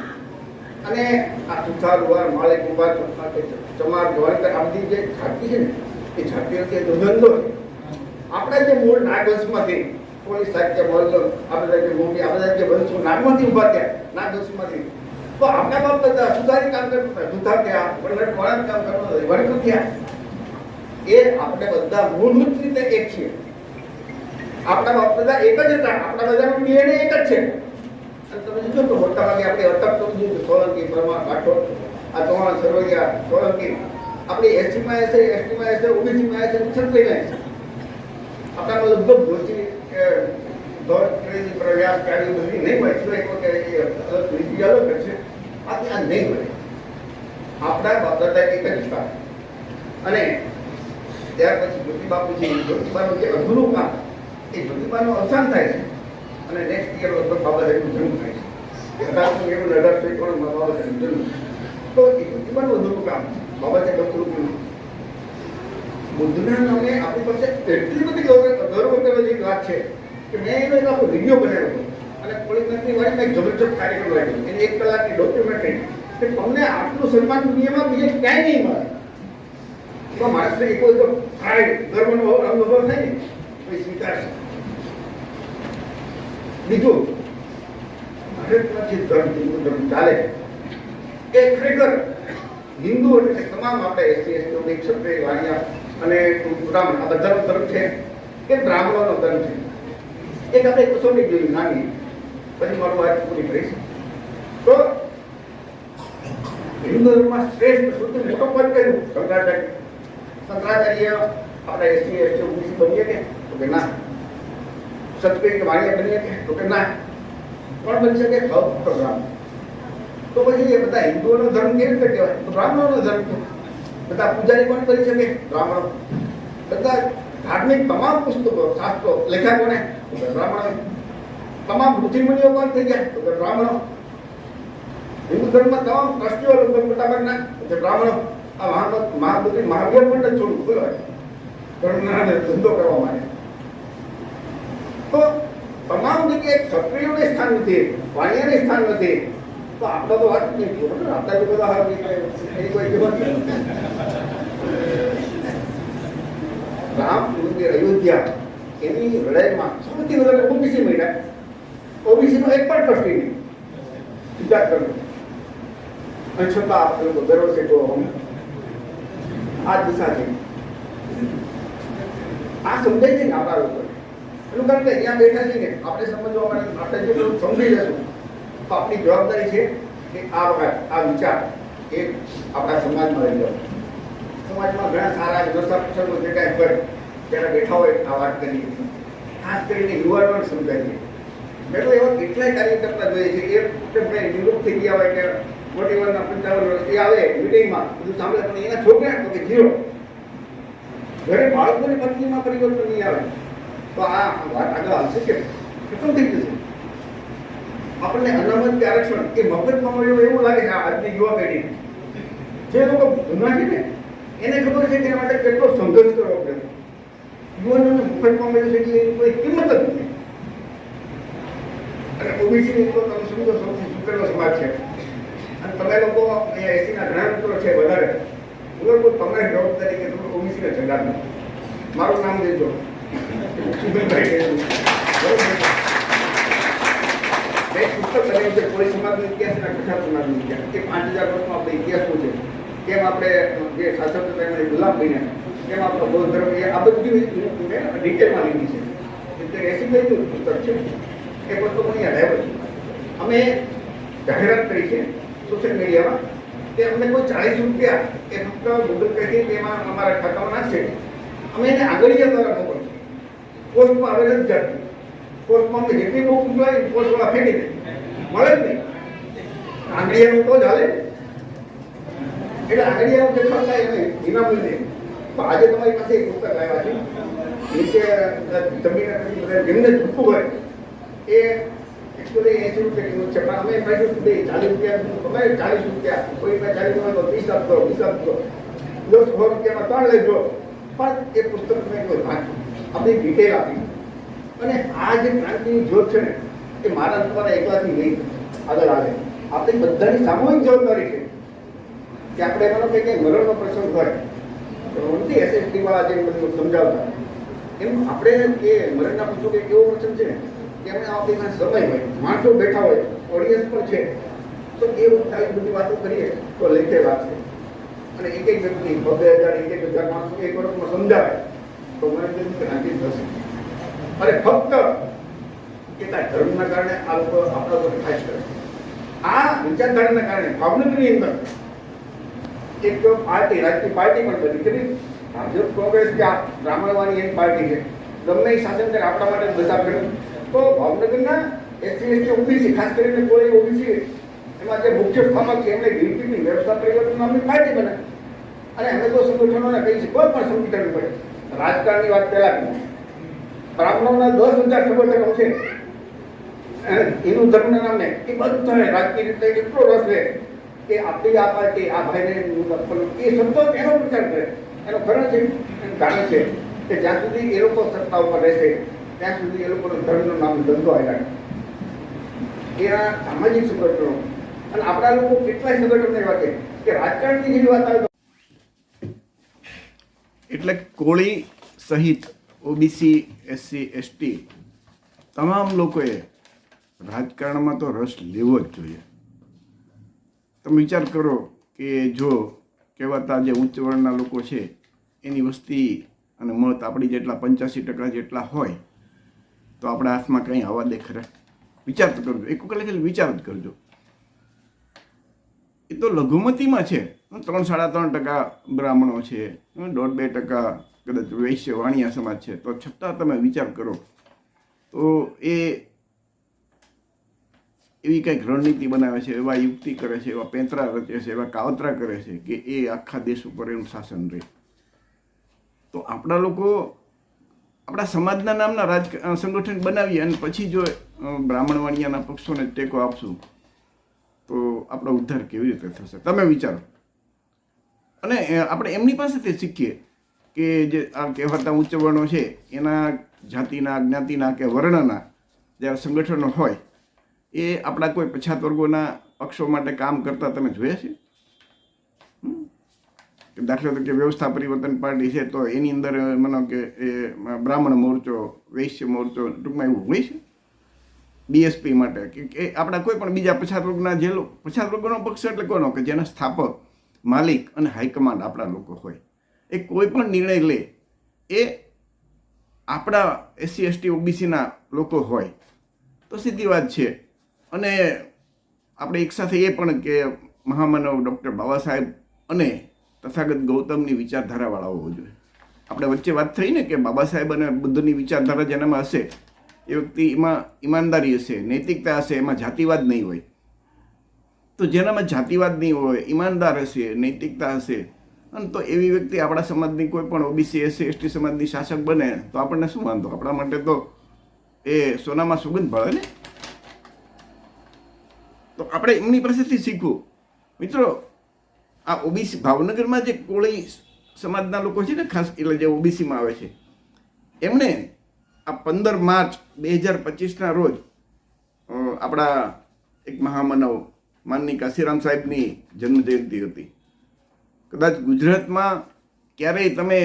અને આ સુથાર વાર માળે કુંભાર ચમાર દ્વારકા આ બધી જે છાતી છે ને એ છાતી નથી, ધંધો છે. આપણા જે મૂળ નાગવંશમાંથી કોળી સાહિત્ય મોલ્લો આ બધા જે મોટી આ બધા જે વંશો નાગમાંથી ઉભા થયા, નાગવંશમાંથી. તો આપણા બાપ દાદા સુધારી કામ કરતા સુધાર થયા, વણટ કામ કરતા વણટ થયા. એ આપણે બધા મૂળભૂત રીતે એક છીએ. આપણા બાપ દાદા એક જ હતા. આપણા બધાનું ડીએનએ એક જ છે. તમે જો તો મોટા ભાગે આપણે અટક તો સોલંકી, પરમાર, રાઠોડ, આ ચૌહાણ, સરવૈયા, સોલંકી આપણે એસટીમાં હશે, એસટીમાં હશે, ઓબીસીમાં હશે, ક્ષત્રિયમાં હશે. આપણા લગભગ ધોતી પ્રયાસ કાર્ય બધી નહીં હોય. શું એક વખત નીતિ અલગ છે. આ નહીં હોય. આપણા બાપ દાદા એક જ હતા. અને ત્યાર પછી જ્યોતિબાનું જે અધૂરું કામ એ જ્યોતિબાનું અવસાન થાય છે. અને નેક્સ્ટ યર લગભગ બાબા સાહેબનું જન્મ થાય છે. 1851 બાબા સાહેબનું જન્મ. તો એ જ્યોતિબાનું અધૂરું કામ બાબા સાહેબ પૂરું કર્યું. બુદ્ધના નામે આપણી પાસે એટલી બધી ગૌરવ કરવાની વાત છે કે મેં એનો એક આખો વિડીયો બનાવ્યો હતો. અને પોલિટિકની વાળી મેં જબરજસ્ત કાર્યક્રમ રાખ્યો. એની 1 કલાકની ડોક્યુમેન્ટરી કે તમને આટલું સન્માન દુનિયામાં બીજે ક્યાંય નહીં મળે. એમાં માણસને એક તો ગર્વનો અનુભવ થાય ને કોઈ સ્વીકારશે. બીજું ભારતમાં જે ધર્મ ચાલે એ ખરેખર હિન્દુ એટલે તમામ આપણે એસસી એસટી ક્ષત્રિય વાણિયા અને બ્રાહ્મણ આ બધાનો ધર્મ છે કે બ્રાહ્મણોનો ધર્મ છે. એક આપણે કસોટી જોઈ નાની, પછી મારું વાત પૂરી કરીશ. તો હિન્દુ ધર્મમાં શ્રેષ્ઠ સૌથી મોટો પદ કયું? શંકરાચાર્ય. શંકરાચાર્ય આપણે એસસી એસટી ઓબીસી બનીએ કે? તો કે ના. ક્ષત્રિય કે વાણિયા બનીએ કે? તો કે ના. કોણ બની શકે? ફક્ત બ્રાહ્મણ. તો પછી એ બધા હિન્દુઓનો ધર્મ કેવી રીતે કહેવાય? તો બ્રાહ્મણોનો ધર્મ છે. બધા પૂજારી કોણ કરી શકે? બ્રાહ્મણો. બધા ધાર્મિક તમામ પુસ્તકો શાસ્ત્રો લખ્યા કોને? તો બ્રાહ્મણો. તમામ ઋષિમુનિઓ કોણ થઈ ગયા? તો બ્રાહ્મણો. હિન્દુ ધર્મમાં તમામ ટ્રસ્ટીઓ મોટાભાગના બ્રાહ્મણો. આ મહાબુદ્ધિ મહાવીર પણ છોડું બોલો ધંધો કરવા માટે. તો તમામ જગ્યાએ ક્ષત્રિયોને સ્થાન નથી, વાણિયાને સ્થાન નથી. તો આપણે તો વાત નહીં, આપણે તો બધા રામ મંદિર અયોધ્યા એની લડાઈમાં સૌથી વધારે ઓબીસી મળ્યા. ઓબીસીનો એક પણ ટ્રસ્ટી નહીં. વિચાર કરો. અને છતાં આપણે લોકો ગર્વ છે તો આ દિશા છે. આ સમજાય છે ને આપણા લોકો એનું કારણ કે અહીંયા બેઠા છે ને આપણે સમજવા માટે આપણે જેટલું સમજી જશું તો આપણી જવાબદારી છે કે આ વખત આ વિચાર એ આપણા સમાજમાં રહી જાય. સમાજમાં ઘણા સારા દોસ્તા પ્રસંગો જે કાંઈ હોય ત્યારે બેઠા હોય આ વાત કરીએ. ખાસ કરીને યુવાનોને સમજાવીએ. મેં તો એવા કેટલાય કાર્યકર્તા જોઈએ છે એ પોતે નિવૃત્ત થઈ ગયા હોય કે મોટી ઉંમરના 55 વર્ષથી આવે મિટિંગમાં બધું સાંભળે પણ એના છોકરા તો કે જીરો. ઘરે બાળકોની પત્નીમાં પરિવર્તન નહીં આવે તો આ વાત આગળ આવશે કે કેટલું થઈ જશે? આપણને અનામત કે આરક્ષણ એ મફતમાં મળ્યું એવું લાગે છે આજની યુવા પેઢીને. જે લોકો જૂના છે ને એને ખબર છે કે એના માટે કેટલો સંઘર્ષ કરવો પડે. યુવાનોને મફતમાં મળ્યું છે એટલે એની કોઈ કિંમત જ નથી. અને ઓબીસી તો તમે સમજો સૌથી સુધરેલો સમાજ છે. અને તમે લોકો એસીના ઘણા મિત્રો છે વધારે લોકો તમારી જવાબદારી કે તમે ઓબીસીને જગાડો. મારું નામ દેજો એક પુસ્તક બન્યું છે કોઈ સમાજનો ઇતિહાસ અને કથા સમાજનો ઇતિહાસ કે 5000 વર્ષમાં આપણે ઇતિહાસ શું છે, કેમ આપણે જે શાસક હતા એમને ગુલામ બન્યા, કેમ આપણો બૌદ્ધ ધર્મ એ આ બધી ડિટેલમાં લીધી છે. 80 પુસ્તક છે. એ પુસ્તક મને યાદ આવ્યો છે. અમે જાહેરાત કરી છે સોશિયલ મીડિયામાં કે અમને કોઈ 40 રૂપિયા એ ફક્ત ગૂગલ પેથી તેમાં અમારા ખાતામાં નાખશે. અમે એને આગળિયા દ્વારા મોકલશું. પોસ્ટમાં આવે નથી જતું. પોસ્ટમાં અમે જેટલી બુક મોકલાવી પોસ્ટવાળા ફેંકી દે, મળે જ નહીં. આંગળીયાનું તો જ હાલે. એટલે આંગળીયાનું જે ખર્ચ થાય એને વિનામૂલ્ય દે. તો આજે તમારી પાસે એક પુસ્તક આવ્યા છે. નીચે જમીન જેમને ઝૂકવું હોય એ એકચ્યુઅલી 80 રૂપિયા કિંમત છે. પણ અમે કહ્યું કે 40 રૂપિયા તમારે 40 રૂપિયા કોઈ 40 રૂપિયા તો 20 આપજો 20 આપજો 100 રૂપિયામાં 3 લેજો. પણ એ પુસ્તક મેં કોઈ વાંચ્યું, આપણી ડિટેલ આપી. અને આ જે ક્રાંતિની જ્યોત છે ને એ મારા તમારા એકલાથી નહીં આગળ આવે. આપણી બધાની સામૂહિક જવાબદારી છે કે આપણે એનો કંઈક મરણનો પ્રસંગ હોય તો નથી એસએસટી વાળા જે બધું સમજાવતા એમ આપણે એ મરણના પ્રસંગ એક એવો પ્રસંગ છે કે એમને આપણી પાસે સમય હોય, માણસો બેઠા હોય, ઓડિયન્સ પણ છે, તો એ વખતે આવી બધી વાતો કરીએ તો લેખે વાત છે. અને એક એક વ્યક્તિ 2000 1,000 માણસો એક વર્ષમાં સમજાવે તો મને તેની ક્રાંતિ થશે. અને ફક્ત કેટલા ધર્મના કારણે આ લોકો આપણા લોકો ખાસ કરે. આ વિચારધારાના કારણે ભાવનગરની અંદર એક પાર્ટી રાજકીય પાર્ટી પણ બની કે ભાજપ કોંગ્રેસ કે આ બ્રાહ્મણવાણી એક પાર્ટી છે. ગમે એ શાસન કરે આપણા માટે દશા કર્યું. તો ભાવનગરના એસસી એસટી ઓબીસી ખાસ કરીને કોઈ ઓબીસી એમાં જે મુખ્ય સ્થાપક છે એમને ડીપીની વ્યવસ્થા પરિવર્તન નામની પાર્ટી બને. અને અમે તો સંગઠનોને કહી છે કોઈ પણ સંગઠન પડે રાજકારણની વાત પહેલા બ્રાહ્મણોના 10,000 સંગઠનો છે હિન્દુ ધર્મના નામે. એ બધા રાજકીય રીતે એટલો રસ રહે કે આપણી આ પાર્ટી આ ભાઈને એ સતત એનો પ્રચાર કરે. એનો કારણ છે એનું કારણ છે કે જ્યાં સુધી એ લોકો સત્તા ઉપર રહેશે ત્યાં સુધી એ લોકોનો ધર્મનું નામ ધંધો આવ્યા. એના સામાજિક સંગઠનો અને આપણા લોકો કેટલાય સંગઠનો એવા છે કે રાજકારણની જેવી વાત આવે. એટલે કોળી સહિત ઓબીસી એસસી એસટી તમામ લોકોએ રાજકારણમાં તો રસ લેવો જ જોઈએ. તમે વિચાર કરો કે જો કહેવાતા જે ઉચ્ચ વર્ણના લોકો છે એની વસ્તી અને મત આપણી જેટલા 85% જેટલા હોય તો આપણા હાથમાં કંઈ આવવા દે ખરા? વિચાર તો કરજો, એક વખત ખાલી વિચાર જ કરજો. એ તો લઘુમતીમાં છે. 3-3.5% બ્રાહ્મણો છે, 1.5-2% કદાચ વૈશ્ય વાણિયા સમાજ છે, તો છતાં તમે વિચાર કરો તો એ એવી કંઈક રણનીતિ બનાવે છે, એવા યુક્તિ કરે છે, એવા પેંતરા રચે છે, એવા કાવતરા કરે છે કે એ આખા દેશ ઉપર એનું શાસન રહે. તો આપણા લોકો આપણા સમાજના નામના સંગઠન બનાવીએ અને પછી જો બ્રાહ્મણ વાણિયાના પક્ષોને ટેકો આપશું તો આપણો ઉદ્ધાર કેવી રીતે થશે? તમે વિચારો. અને આપણે એમની પાસેથી શીખીએ કે જે આ કહેવાતા ઉચ્ચ વર્ણો છે એના જાતિના, જ્ઞાતિના કે વર્ણના જ્યારે સંગઠનો હોય એ આપણા કોઈ પછાત વર્ગોના પક્ષો માટે કામ કરતા તમે જોયા છે? દાખલા તરીકે વ્યવસ્થા પરિવર્તન પાર્ટી છે તો એની અંદર માનો કે એ બ્રાહ્મણ મોરચો, વૈશ્ય મોરચો, ટૂંકમાં એવું હોય છે. બીએસપી માટે કે આપણા કોઈ પણ બીજા પછાત વર્ગના જે પછાત વર્ગનો પક્ષ એટલે કોનો કે જેના સ્થાપક, માલિક અને હાઈકમાન્ડ આપણા લોકો હોય. એ કોઈ પણ નિર્ણય લે એ આપણા SC ST OBCના લોકો હોય તો સીધી વાત છે. અને આપણે એક સાથે એ પણ કે મહામાનવ ડૉક્ટર બાબા સાહેબ અને તથાગત ગૌતમની વિચારધારાવાળા હોવો જોઈએ. આપણે વચ્ચે વાત થઈ ને કે બાબા સાહેબ અને બુદ્ધની વિચારધારા જેનામાં હશે એ વ્યક્તિ એમાં ઈમાનદારી હશે, નૈતિકતા હશે, એમાં જાતિવાદ નહીં હોય. તો જેનામાં જાતિવાદ નહીં હોય, ઈમાનદાર હશે, નૈતિકતા હશે, અને તો એવી વ્યક્તિ આપણા સમાજની કોઈ પણ OBC SC ST સમાજની શાસક બને તો આપણને શું વાંધો? આપણા માટે તો એ સોનામાં સુગંધ ભળે ને. તો આપણે એમની પાસેથી શીખવું. મિત્રો, આ OBC ભાવનગરમાં જે કોળી સમાજના લોકો છે ને, ખાસ એટલે જે OBCમાં આવે છે, એમણે આ 15 માર્ચ 2025ના રોજ આપણા એક મહામાનવ માનની કાશીરામ સાહેબની જન્મજયંતિ હતી. કદાચ ગુજરાતમાં ક્યારેય તમે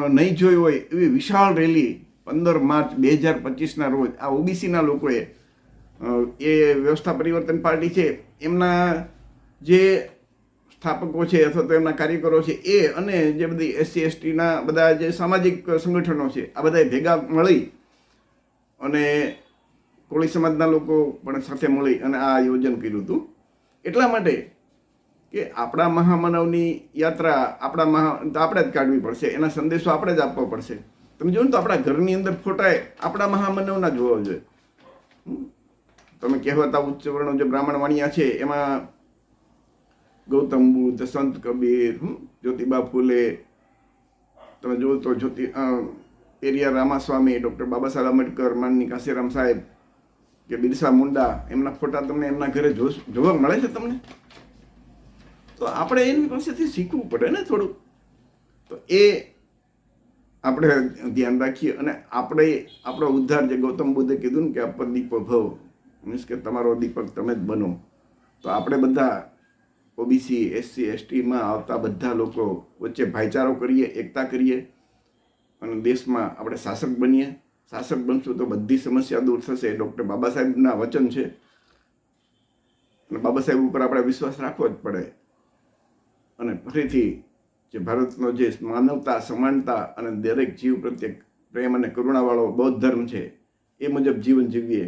નહીં જોઈ હોય એવી વિશાળ રેલી 15 માર્ચ 2025ના રોજ આ OBCના લોકોએ એ વ્યવસ્થા પરિવર્તન પાર્ટી છે એમના જે સ્થાપકો છે અથવા તો એમના કાર્યકરો છે એ અને જે બધી SC STના બધા જે સામાજિક સંગઠનો છે આ બધા ભેગા મળી અને કોળી સમાજના લોકો પણ સાથે મળી અને આ આયોજન કર્યું હતું. એટલા માટે કે આપણા મહામાનવની યાત્રા આપણે જ કાઢવી પડશે, એના સંદેશો આપણે જ આપવો પડશે. તમે જોયું તો આપણા ઘરની અંદર ફોટા આપણા મહામાનવના જ હોવા જોઈએ. તમે કહેવાતા ઉચ્ચ વર્ણો જે બ્રાહ્મણ વાણિયા છે એમાં ગૌતમ બુદ્ધ, સંત કબીર, જ્યોતિબા ફૂલે, તમે જુઓ તો પેરિયાર રામાસ્વામી, ડૉક્ટર બાબા સાહેબ આંબેડકર, માનની કાશીરામ સાહેબ કે બિરસા મુંડા, એમના ફોટા તમને એમના ઘરે જોવા મળે છે તમને? તો આપણે એની પાસેથી શીખવું પડે ને થોડું. તો એ આપણે ધ્યાન રાખીએ અને આપણે આપણો ઉદ્ધાર, જે ગૌતમ બુદ્ધે કીધું ને કે અપદીપો ભવ, મીન્સ કે તમારો દીપક તમે જ બનો. તો આપણે બધા OBC SC STમાં આવતા બધા લોકો વચ્ચે ભાઈચારો કરીએ, એકતા કરીએ અને દેશમાં આપણે શાસક બનીએ. શાસક બનશું તો બધી સમસ્યા દૂર થશે. ડૉક્ટર બાબા સાહેબના વચન છે અને બાબા સાહેબ ઉપર આપણે વિશ્વાસ રાખવો જ પડે. અને ફરીથી જે ભારતનો જે માનવતા, સમાનતા અને દરેક જીવ પ્રત્યે પ્રેમ અને કરુણાવાળો બૌદ્ધ ધર્મ છે એ મુજબ જીવન જીવીએ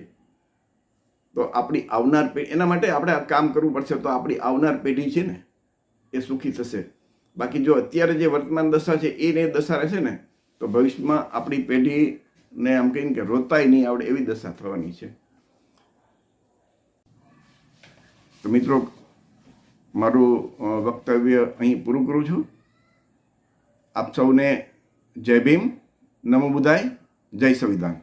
તો આપણી આવનાર પેઢી, એના માટે આપણે આ કામ કરવું પડશે. તો આપણી આવનાર પેઢી છે ને એ સુખી થશે. બાકી જો અત્યારે જે વર્તમાન દશા છે એને દશા રહેશે ને તો ભવિષ્યમાં આપણી પેઢીને આમ કહીને કે રોતાય નહીં આવડે એવી દશા થવાની છે. તો મિત્રો, મારું વક્તવ્ય અહીં પૂરું કરું છું. આપ સૌને જય ભીમ, નમો બુદ્ધાય, જય સંવિધાન.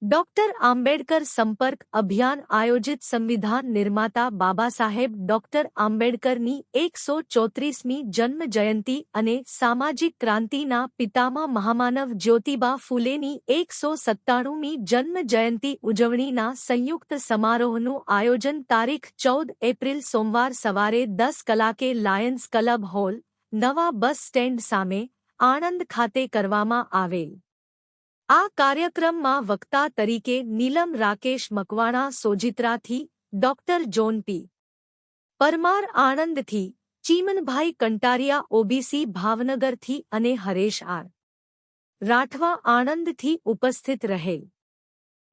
डॉक्टर आंबेडकर संपर्क अभियान आयोजित संविधान निर्माता बाबा साहेब डॉक्टर आंबेडकरनी 134મી जन्म जयंती અને સામાજિક ક્રાંતિના પિતામહ મહામાનવ જ્યોતિબા ફૂલેની 197મી જન્મ જયંતી ઉજવણીના સંયુક્ત સમારોહનું આયોજન તારીખ 14 એપ્રિલ સોમવાર સવારે 10 કલાકે લાયન્સ ક્લબ હોલ, નવા બસ સ્ટેન્ડ સામે, આણંદ ખાતે કરવામાં આવેલ. આ કાર્યક્રમમાં વક્તા તરીકે નીલમ રાકેશ મકવાણા સોજિત્રાથી, ડોક્ટર જોન પી. પરમાર આણંદથી, ચીમનભાઈ કંટારિયા ઓબીસી ભાવનગરથી અને હરેશ આર રાઠવા આણંદથી ઉપસ્થિત રહેલ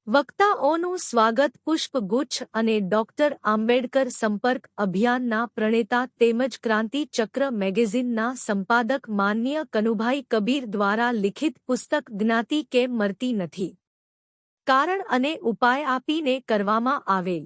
વક્તાઓનું સ્વાગત પુષ્પગુચ્છ અને ડોક્ટર આંબેડકર સંપર્ક અભિયાનના પ્રણેતા તેમજ ક્રાંતિ ચક્ર મેગેઝિનના સંપાદક માનનીય કનુભાઈ કબીર દ્વારા લિખિત પુસ્તક જ્ઞાતિ કેમ મરતી નથી, કારણ અને ઉપાય આપીને કરવામાં આવેલ.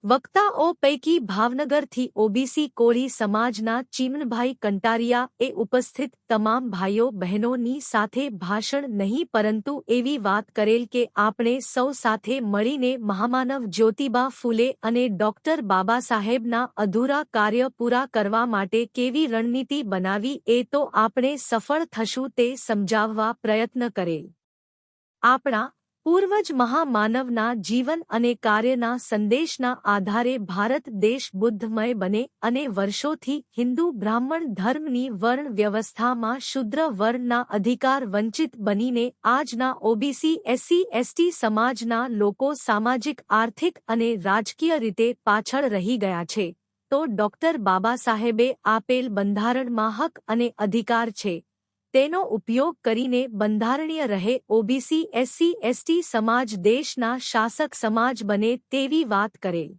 વક્તાઓ પૈકી ભાવનગરથી ઓબીસી કોળી સમાજના ચીમનભાઈ કંટારિયા એ ઉપસ્થિત તમામ ભાઈઓ બહેનોની સાથે ભાષણ નહીં પરંતુ એવી વાત કરેલ કે આપણે સૌ સાથે મળીને મહામાનવ જ્યોતિબા ફૂલે અને ડોક્ટર બાબા સાહેબના અધૂરા કાર્ય પૂરા કરવા માટે કેવી રણનીતિ બનાવી એ તો આપણે સફળ થશું તે સમજાવવા પ્રયત્ન કરેલ. આપણા પૂર્વજ મહામાનવના જીવન અને કાર્યના સંદેશના આધારે ભારત દેશ બુદ્ધમય બને અને વર્ષોથી હિન્દુ બ્રાહ્મણ ધર્મની વર્ણ વ્યવસ્થામાં શુદ્ર વર્ણના અધિકાર વંચિત બનીને આજના ઓબીસી એસસી એસટી સમાજના લોકો સામાજિક આર્થિક અને રાજકીય રીતે પાછળ રહી ગયા છે, તો ડોક્ટર બાબા સાહેબે આપેલ બંધારણમાં હક અને અધિકાર છે તેનો ઉપયોગ કરીને બંધારણીય રહે ઓબીસી એસસી એસટી સમાજ દેશના શાસક સમાજ બને તેવી વાત કરેલ.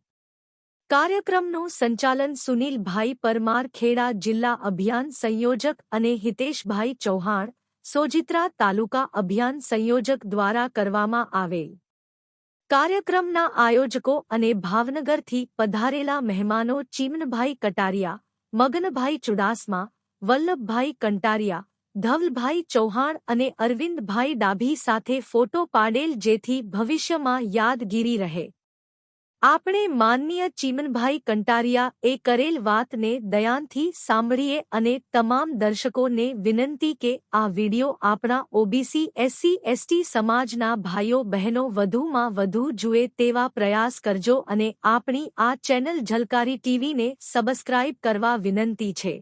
કાર્યક્રમનું સંચાલન સુનિલભાઈ પરમાર ખેડા જિલ્લા અભિયાન સંયોજક અને હિતેશભાઈ ચૌહાણ સોજિત્રા તાલુકા અભિયાન સંયોજક દ્વારા કરવામાં આવેલ. કાર્યક્રમના આયોજકો અને ભાવનગરથી પધારેલા મહેમાનો ચીમનભાઈ કટારિયા, મગનભાઈ ચુડાસમા, વલ્લભભાઈ કંટારિયા, ધવલભાઈ ચૌહાણ અને અરવિંદભાઈ ડાભી સાથે ફોટો પાડેલ જેથી ભવિષ્યમાં યાદગીરી રહે. આપણે માનનીય ચીમનભાઈ કંટારિયા એ કરેલ વાતને દયાનથી સાંભળીએ અને તમામ દર્શકોને વિનંતી કે આ વિડિયો આપણા ઓબીસી એસસી એસટી સમાજના ભાઈઓ બહેનો વધુમાં વધુ જુએ તેવા પ્રયાસ કરજો અને આપણી આ ચેનલ ઝલકારી ટીવીને સબસ્ક્રાઇબ કરવા વિનંતી છે.